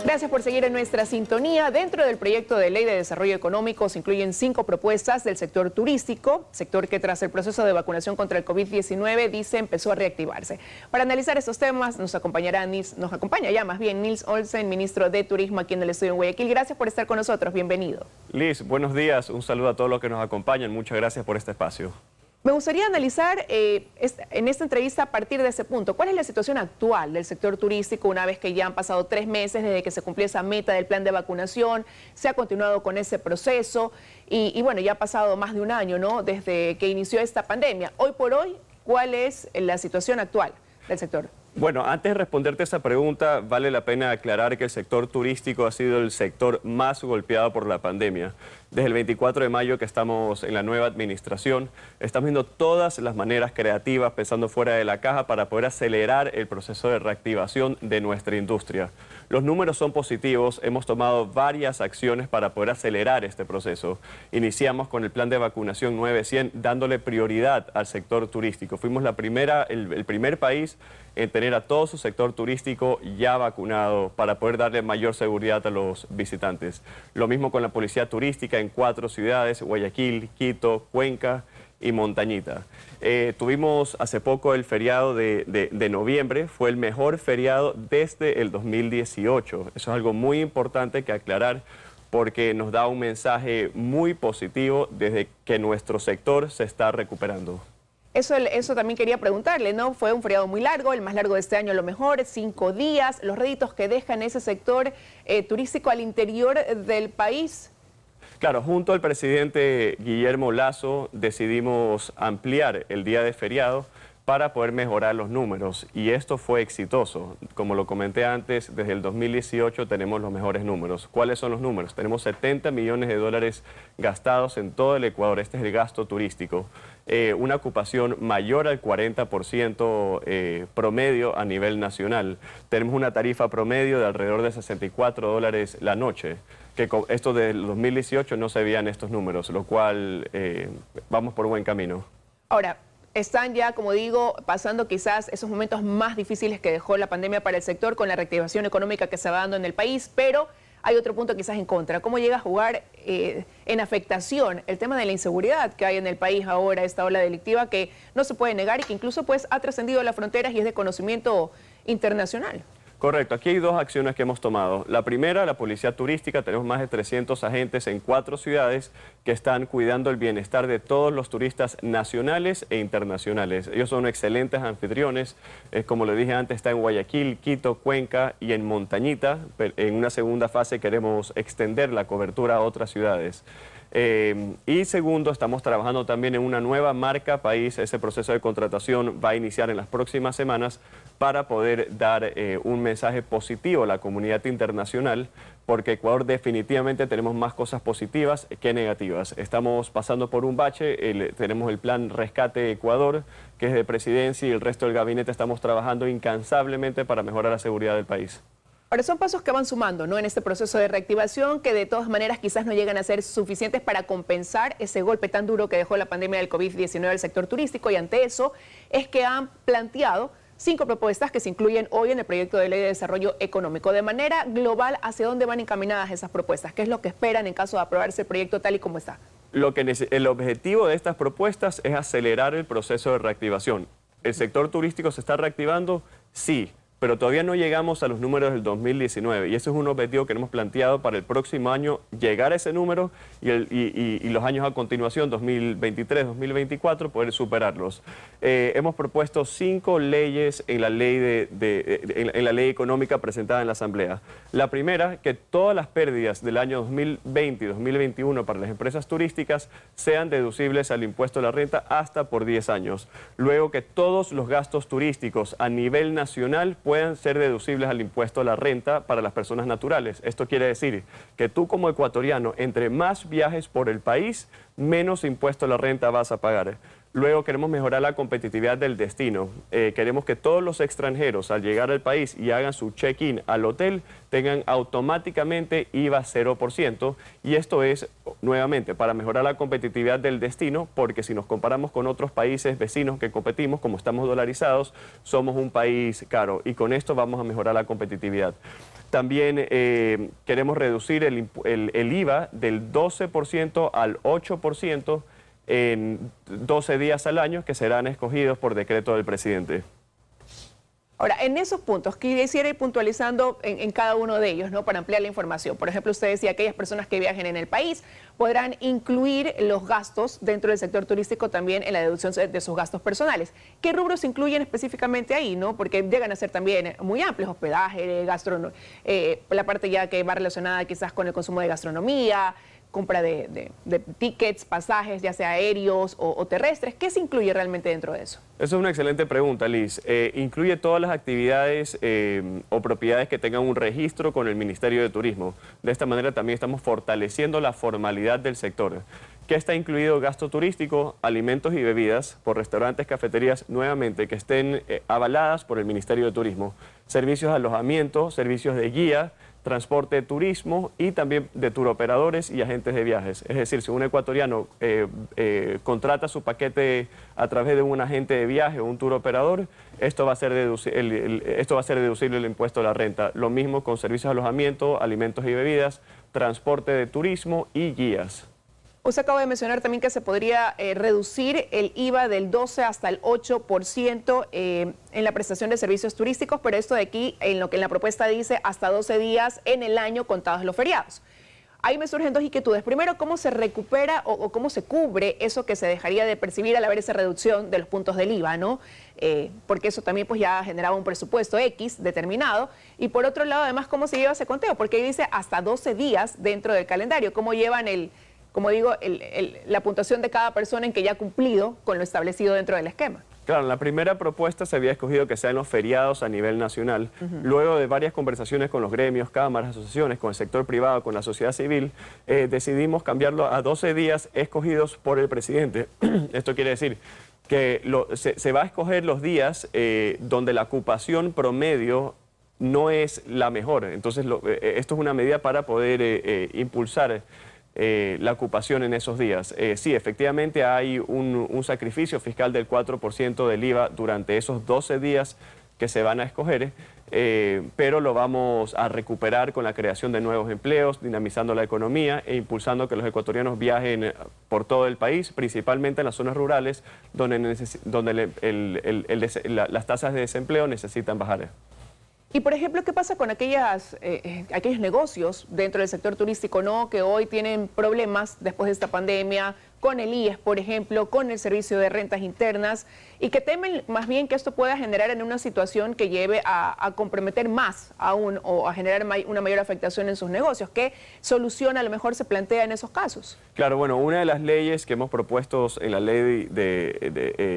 Gracias por seguir en nuestra sintonía. Dentro del proyecto de ley de desarrollo económico se incluyen 5 propuestas del sector turístico, sector que tras el proceso de vacunación contra el COVID-19 dice empezó a reactivarse. Para analizar estos temas nos acompaña ya más bien Nils Olsen, ministro de Turismo aquí en el estudio en Guayaquil. Gracias por estar con nosotros, bienvenido. Liz, buenos días, un saludo a todos los que nos acompañan, muchas gracias por este espacio. Me gustaría analizar en esta entrevista a partir de ese punto, ¿cuál es la situación actual del sector turístico una vez que ya han pasado 3 meses desde que se cumplió esa meta del plan de vacunación? Se ha continuado con ese proceso y bueno, ya ha pasado más de un año, ¿no?, desde que inició esta pandemia. Hoy por hoy, ¿cuál es la situación actual del sector? Bueno, antes de responderte esa pregunta, vale la pena aclarar que el sector turístico ha sido el sector más golpeado por la pandemia. Desde el 24 de mayo que estamos en la nueva administración, estamos viendo todas las maneras creativas, pensando fuera de la caja, para poder acelerar el proceso de reactivación de nuestra industria. Los números son positivos, hemos tomado varias acciones para poder acelerar este proceso. Iniciamos con el plan de vacunación 900, dándole prioridad al sector turístico. Fuimos el primer país en tener a todo su sector turístico ya vacunado para poder darle mayor seguridad a los visitantes. Lo mismo con la policía turística en 4 ciudades, Guayaquil, Quito, Cuenca y Montañita. Tuvimos hace poco el feriado de noviembre, fue el mejor feriado desde el 2018. Eso es algo muy importante que aclarar porque nos da un mensaje muy positivo desde que nuestro sector se está recuperando. Eso también quería preguntarle, ¿no? Fue un feriado muy largo, el más largo de este año a lo mejor, 5 días. Los réditos que dejan ese sector turístico al interior del país. Claro, junto al presidente Guillermo Lasso decidimos ampliar el día de feriado para poder mejorar los números y esto fue exitoso. Como lo comenté antes, desde el 2018 tenemos los mejores números. ¿Cuáles son los números? Tenemos 70 millones de dólares gastados en todo el Ecuador, este es el gasto turístico. Una ocupación mayor al 40% promedio a nivel nacional. Tenemos una tarifa promedio de alrededor de $64 la noche, que esto del 2018 no se veían estos números, lo cual vamos por buen camino. Ahora, están ya, como digo, pasando quizás esos momentos más difíciles que dejó la pandemia para el sector con la reactivación económica que se va dando en el país, pero hay otro punto quizás en contra. ¿Cómo llega a jugar en afectación el tema de la inseguridad que hay en el país ahora, esta ola delictiva que no se puede negar y que incluso pues ha trascendido las fronteras y es de conocimiento internacional? Correcto, aquí hay 2 acciones que hemos tomado. La primera, la policía turística, tenemos más de 300 agentes en 4 ciudades que están cuidando el bienestar de todos los turistas nacionales e internacionales. Ellos son excelentes anfitriones, como le dije antes, está en Guayaquil, Quito, Cuenca y en Montañita. En una segunda fase queremos extender la cobertura a otras ciudades. Y segundo, estamos trabajando también en una nueva marca país. Ese proceso de contratación va a iniciar en las próximas semanas para poder dar un mensaje positivo a la comunidad internacional, porque Ecuador definitivamente tenemos más cosas positivas que negativas. Estamos pasando por un bache, tenemos el plan Rescate Ecuador, que es de presidencia, y el resto del gabinete estamos trabajando incansablemente para mejorar la seguridad del país. Ahora, son pasos que van sumando, ¿no?, en este proceso de reactivación que de todas maneras quizás no llegan a ser suficientes para compensar ese golpe tan duro que dejó la pandemia del COVID-19 al sector turístico, y ante eso es que han planteado 5 propuestas que se incluyen hoy en el proyecto de ley de desarrollo económico. De manera global, ¿hacia dónde van encaminadas esas propuestas? ¿Qué es lo que esperan en caso de aprobarse el proyecto tal y como está? El objetivo de estas propuestas es acelerar el proceso de reactivación. ¿El sector turístico se está reactivando? Sí, pero todavía no llegamos a los números del 2019 y ese es un objetivo que hemos planteado para el próximo año, llegar a ese número y los años a continuación, 2023, 2024, poder superarlos. Hemos propuesto 5 leyes en la ley, en la ley económica presentada en la Asamblea. La primera, que todas las pérdidas del año 2020 y 2021 para las empresas turísticas sean deducibles al impuesto a la renta hasta por 10 años. Luego, que todos los gastos turísticos a nivel nacional puedan ser deducibles al impuesto a la renta para las personas naturales. Esto quiere decir que tú como ecuatoriano, entre más viajes por el país, menos impuesto a la renta vas a pagar. Luego queremos mejorar la competitividad del destino. Queremos que todos los extranjeros al llegar al país y hagan su check-in al hotel tengan automáticamente IVA 0%. Y esto es, nuevamente, para mejorar la competitividad del destino, porque si nos comparamos con otros países vecinos que competimos, como estamos dolarizados, somos un país caro. Y con esto vamos a mejorar la competitividad. También queremos reducir el IVA del 12% al 8%, en 12 días al año que serán escogidos por decreto del presidente. Ahora, en esos puntos, quisiera ir puntualizando en cada uno de ellos, ¿no? Para ampliar la información. Por ejemplo, usted decía que aquellas personas que viajen en el país podrán incluir los gastos dentro del sector turístico también en la deducción de sus gastos personales. ¿Qué rubros se incluyen específicamente ahí, no? Porque llegan a ser también muy amplios: hospedaje, la parte ya que va relacionada quizás con el consumo de gastronomía, compra de tickets, pasajes, ya sea aéreos o terrestres. ¿Qué se incluye realmente dentro de eso? Esa es una excelente pregunta, Liz. Incluye todas las actividades o propiedades que tengan un registro con el Ministerio de Turismo. De esta manera también estamos fortaleciendo la formalidad del sector. ¿Qué está incluido? Gasto turístico, alimentos y bebidas por restaurantes, cafeterías, nuevamente, que estén avaladas por el Ministerio de Turismo. Servicios de alojamiento, servicios de guía, transporte de turismo y también de turoperadores y agentes de viajes. Es decir, si un ecuatoriano contrata su paquete a través de un agente de viaje o un turoperador, esto va a ser deducible el impuesto a la renta. Lo mismo con servicios de alojamiento, alimentos y bebidas, transporte de turismo y guías. Usted acaba de mencionar también que se podría reducir el IVA del 12 hasta el 8% en la prestación de servicios turísticos, pero esto de aquí, en lo que en la propuesta dice, hasta 12 días en el año contados los feriados. Ahí me surgen dos inquietudes. Primero, ¿cómo se recupera o cómo se cubre eso que se dejaría de percibir al haber esa reducción de los puntos del IVA, ¿no? Porque eso también pues ya generaba un presupuesto X determinado. Y por otro lado, además, ¿cómo se lleva ese conteo? Porque ahí dice hasta 12 días dentro del calendario. ¿Cómo llevan como digo, la puntuación de cada persona en que ya ha cumplido con lo establecido dentro del esquema? Claro, en la primera propuesta se había escogido que sean los feriados a nivel nacional. Luego de varias conversaciones con los gremios, cámaras, asociaciones, con el sector privado, con la sociedad civil, decidimos cambiarlo a 12 días escogidos por el presidente. Esto quiere decir que se va a escoger los días donde la ocupación promedio no es la mejor. Entonces, esto es una medida para poder impulsar la ocupación en esos días. Sí, efectivamente hay un sacrificio fiscal del 4% del IVA durante esos 12 días que se van a escoger, pero lo vamos a recuperar con la creación de nuevos empleos, dinamizando la economía e impulsando que los ecuatorianos viajen por todo el país, principalmente en las zonas rurales donde las tasas de desempleo necesitan bajar. Y, por ejemplo, ¿qué pasa con aquellos negocios dentro del sector turístico, ¿no?, que hoy tienen problemas después de esta pandemia, con el IES, por ejemplo, con el servicio de rentas internas, y que temen más bien que esto pueda generar en una situación que lleve a comprometer más aún o a generar una mayor afectación en sus negocios? ¿Qué solución a lo mejor se plantea en esos casos? Claro, bueno, una de las leyes que hemos propuesto en la ley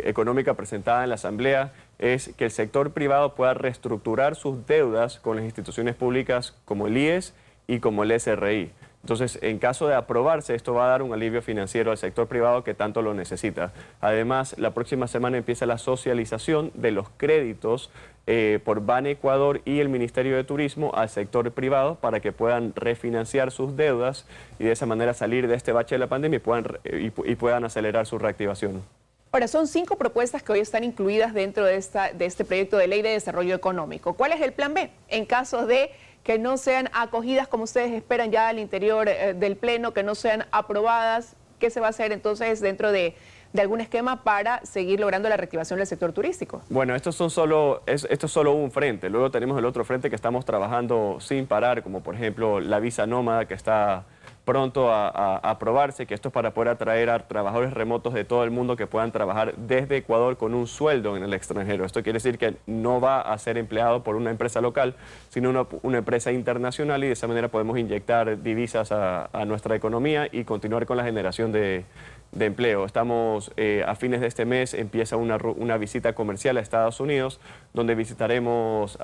económica presentada en la Asamblea es que el sector privado pueda reestructurar sus deudas con las instituciones públicas como el IES y como el SRI. Entonces, en caso de aprobarse, esto va a dar un alivio financiero al sector privado que tanto lo necesita. Además, la próxima semana empieza la socialización de los créditos por Ban Ecuador y el Ministerio de Turismo al sector privado para que puedan refinanciar sus deudas y de esa manera salir de este bache de la pandemia y puedan acelerar su reactivación. Ahora, son 5 propuestas que hoy están incluidas dentro de este proyecto de ley de desarrollo económico. ¿Cuál es el plan B en caso de que no sean acogidas como ustedes esperan ya al interior del Pleno, que no sean aprobadas? ¿Qué se va a hacer entonces dentro de algún esquema para seguir logrando la reactivación del sector turístico? Bueno, esto es solo un frente. Luego tenemos el otro frente que estamos trabajando sin parar, como por ejemplo la visa nómada, que está pronto a aprobarse, que esto es para poder atraer a trabajadores remotos de todo el mundo que puedan trabajar desde Ecuador con un sueldo en el extranjero. Esto quiere decir que no va a ser empleado por una empresa local, sino una empresa internacional, y de esa manera podemos inyectar divisas a nuestra economía y continuar con la generación de empleo. Estamos a fines de este mes, empieza una visita comercial a Estados Unidos, donde visitaremos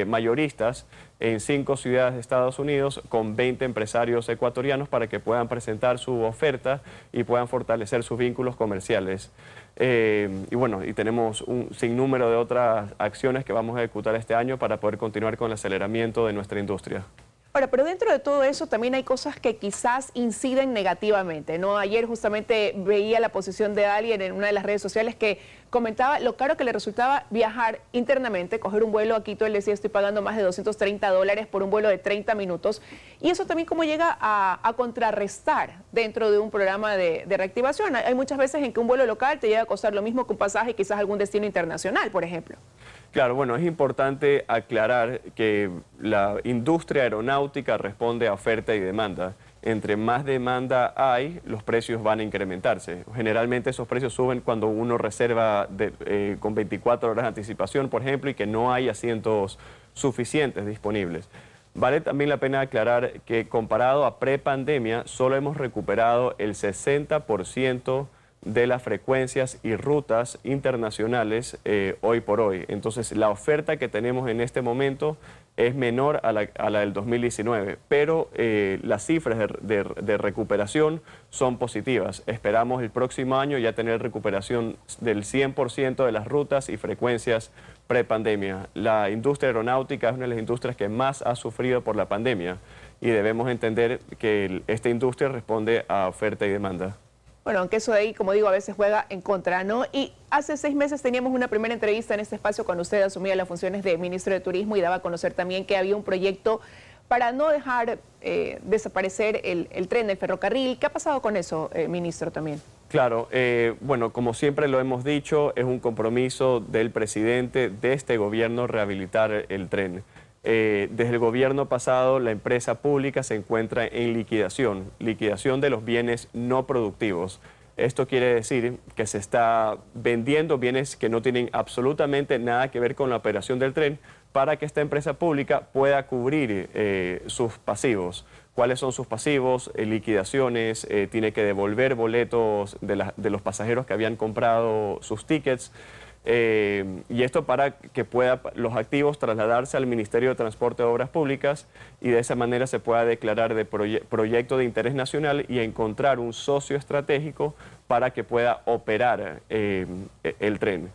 mayoristas en 5 ciudades de Estados Unidos con 20 empresarios ecuatorianos para que puedan presentar su oferta y puedan fortalecer sus vínculos comerciales. Y tenemos un sinnúmero de otras acciones que vamos a ejecutar este año para poder continuar con el aceleramiento de nuestra industria. Ahora, pero dentro de todo eso también hay cosas que quizás inciden negativamente, ¿no? Ayer justamente veía la posición de alguien en una de las redes sociales que comentaba lo caro que le resultaba viajar internamente, coger un vuelo a Quito. Él decía, estoy pagando más de $230 por un vuelo de 30 minutos. Y eso también como llega a contrarrestar dentro de un programa de reactivación. Hay muchas veces en que un vuelo local te llega a costar lo mismo que un pasaje, quizás algún destino internacional, por ejemplo. Claro, bueno, es importante aclarar que la industria aeronáutica responde a oferta y demanda. Entre más demanda hay, los precios van a incrementarse. Generalmente esos precios suben cuando uno reserva con 24 horas de anticipación, por ejemplo, y que no hay asientos suficientes disponibles. Vale también la pena aclarar que comparado a prepandemia, solo hemos recuperado el 60% de las frecuencias y rutas internacionales hoy por hoy. Entonces, la oferta que tenemos en este momento es menor a la del 2019, pero las cifras de recuperación son positivas. Esperamos el próximo año ya tener recuperación del 100% de las rutas y frecuencias prepandemia. La industria aeronáutica es una de las industrias que más ha sufrido por la pandemia y debemos entender que esta industria responde a oferta y demanda. Bueno, aunque eso de ahí, como digo, a veces juega en contra, ¿no? Y hace 6 meses teníamos una primera entrevista en este espacio cuando usted asumía las funciones de ministro de Turismo y daba a conocer también que había un proyecto para no dejar desaparecer el tren del ferrocarril. ¿Qué ha pasado con eso, ministro, también? Claro, bueno, como siempre lo hemos dicho, es un compromiso del presidente de este gobierno rehabilitar el tren. Desde el gobierno pasado, la empresa pública se encuentra en liquidación de los bienes no productivos. Esto quiere decir que se está vendiendo bienes que no tienen absolutamente nada que ver con la operación del tren para que esta empresa pública pueda cubrir sus pasivos. ¿Cuáles son sus pasivos? Liquidaciones, tiene que devolver boletos de los pasajeros que habían comprado sus tickets. Y esto para que pueda los activos trasladarse al Ministerio de Transporte y Obras Públicas y de esa manera se pueda declarar de proyecto de interés nacional y encontrar un socio estratégico para que pueda operar el tren.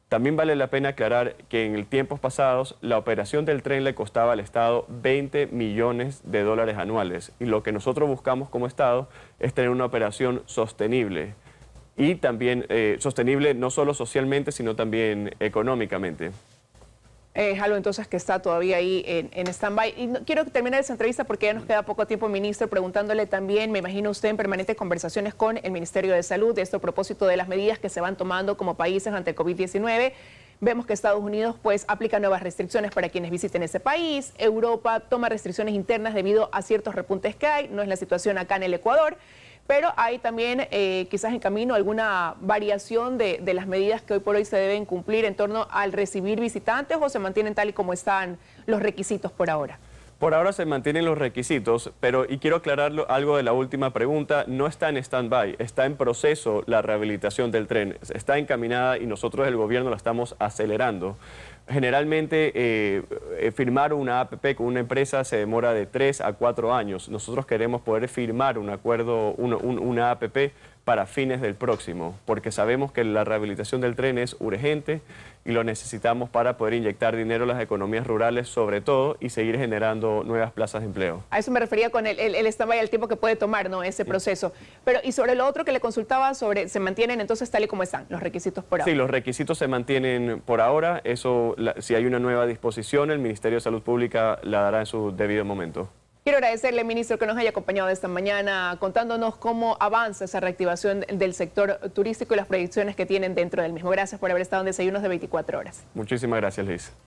También vale la pena aclarar que en tiempos pasados la operación del tren le costaba al Estado 20 millones de dólares anuales y lo que nosotros buscamos como Estado es tener una operación sostenible. Y también sostenible no solo socialmente, sino también económicamente. Es algo entonces que está todavía ahí en stand-by. Y quiero terminar esa entrevista porque ya nos queda poco tiempo, ministro, preguntándole también, me imagino usted en permanentes conversaciones con el Ministerio de Salud, de esto a propósito de las medidas que se van tomando como países ante el COVID-19. Vemos que Estados Unidos pues aplica nuevas restricciones para quienes visiten ese país. Europa toma restricciones internas debido a ciertos repuntes que hay. No es la situación acá en el Ecuador. Pero hay también quizás en camino alguna variación de las medidas que hoy por hoy se deben cumplir en torno al recibir visitantes o se mantienen tal y como están los requisitos por ahora. Por ahora se mantienen los requisitos, y quiero aclarar algo de la última pregunta, no está en stand-by, está en proceso la rehabilitación del tren, está encaminada y nosotros el gobierno la estamos acelerando. Generalmente firmar una APP con una empresa se demora de 3 a 4 años. Nosotros queremos poder firmar un acuerdo, una APP para fines del próximo, porque sabemos que la rehabilitación del tren es urgente y lo necesitamos para poder inyectar dinero a las economías rurales sobre todo y seguir generando nuevas plazas de empleo. A eso me refería con el stand-by, el tiempo que puede tomar, ¿no?, ese proceso. Pero y sobre lo otro que le consultaba, se mantienen entonces tal y como están los requisitos por ahora. Sí, los requisitos se mantienen por ahora. Eso, si hay una nueva disposición, el Ministerio de Salud Pública la dará en su debido momento. Quiero agradecerle, ministro, que nos haya acompañado esta mañana contándonos cómo avanza esa reactivación del sector turístico y las proyecciones que tienen dentro del mismo. Gracias por haber estado en Desayunos de 24 horas. Muchísimas gracias, Liz.